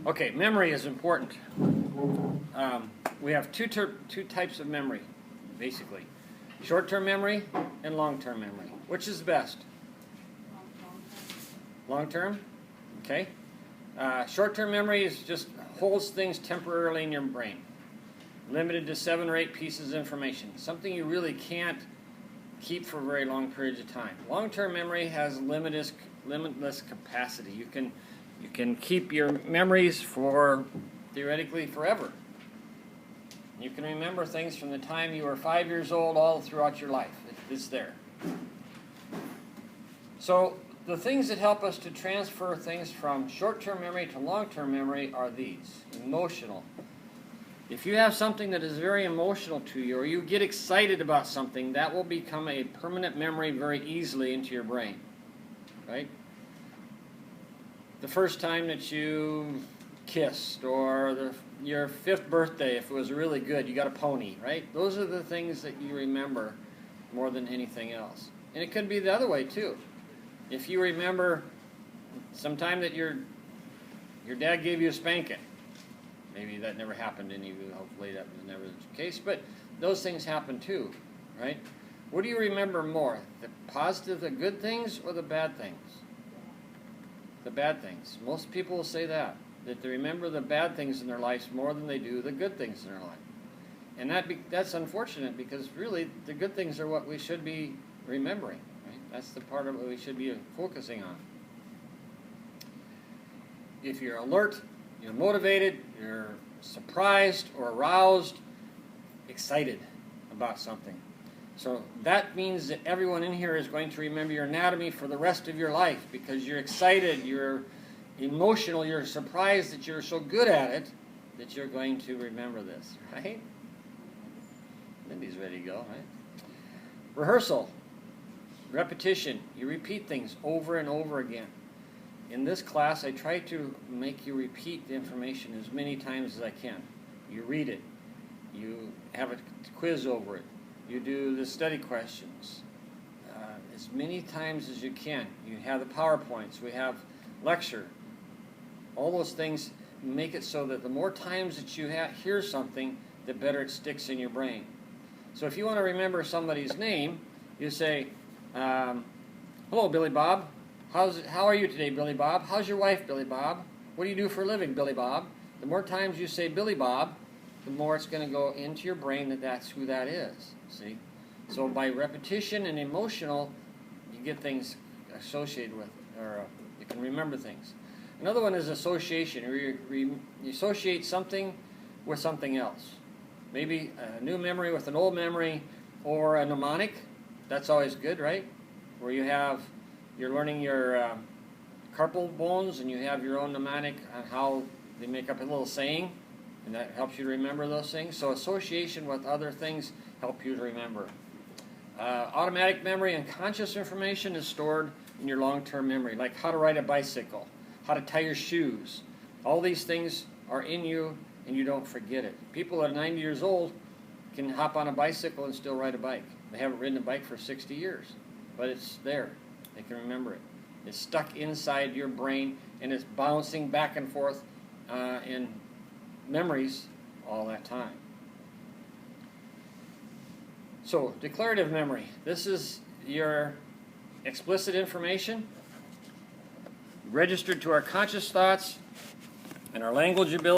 Okay, memory is important. We have two types of memory, basically. Short-term memory and long-term memory. Which is best? Long-term? Okay. Short-term memory is just holds things temporarily in your brain. Limited to 7 or 8 pieces of information. Something you really can't keep for very long periods of time. Long-term memory has limitless capacity. You can keep your memories for theoretically forever. You can remember things from the time you were 5 years old all throughout your life. It's there. So the things that help us to transfer things from short-term memory to long-term memory are these. Emotional. If you have something that is very emotional to you, or you get excited about something, that will become a permanent memory very easily into your brain. Right? The first time that you kissed, or your 5th birthday, if it was really good, you got a pony, right? Those are the things that you remember more than anything else. And it could be the other way too. If you remember sometime that your dad gave you a spanking, maybe that never happened to any of you, hopefully that was never the case, but those things happen too, right? What do you remember more, the positive, the good things, or the bad things? The bad things. Most people will say that they remember the bad things in their lives more than they do the good things in their life. And that's unfortunate, because really the good things are what we should be remembering. Right? That's the part of what we should be focusing on. If you're alert, you're motivated, you're surprised or aroused, excited about something. So that means that everyone in here is going to remember your anatomy for the rest of your life, because you're excited, you're emotional, you're surprised that you're so good at it that you're going to remember this, right? Lindy's ready to go, right? Rehearsal, repetition. You repeat things over and over again. In this class, I try to make you repeat the information as many times as I can. You read it. You have a quiz over it. You do the study questions as many times as you can. You have the PowerPoints. We have lecture. All those things make it so that the more times that you hear something, the better it sticks in your brain. So if you want to remember somebody's name, you say, hello, Billy Bob. How are you today, Billy Bob? How's your wife, Billy Bob? What do you do for a living, Billy Bob? The more times you say Billy Bob, the more it's going to go into your brain that that's who that is. See? So by repetition and emotional, you get things associated with, or you can remember things. Another one is association. You associate something with something else. Maybe a new memory with an old memory, or a mnemonic. That's always good, right? Where you're learning your carpal bones, and you have your own mnemonic on how they make up a little saying, and that helps you to remember those things. So association with other things help you to remember. Automatic memory and conscious information is stored in your long-term memory, like how to ride a bicycle, how to tie your shoes. All these things are in you, and you don't forget it. People that are 90 years old can hop on a bicycle and still ride a bike. They haven't ridden a bike for 60 years, but it's there. They can remember it. It's stuck inside your brain, and it's bouncing back and forth in memories all that time. So, declarative memory. This is your explicit information registered to our conscious thoughts and our language ability.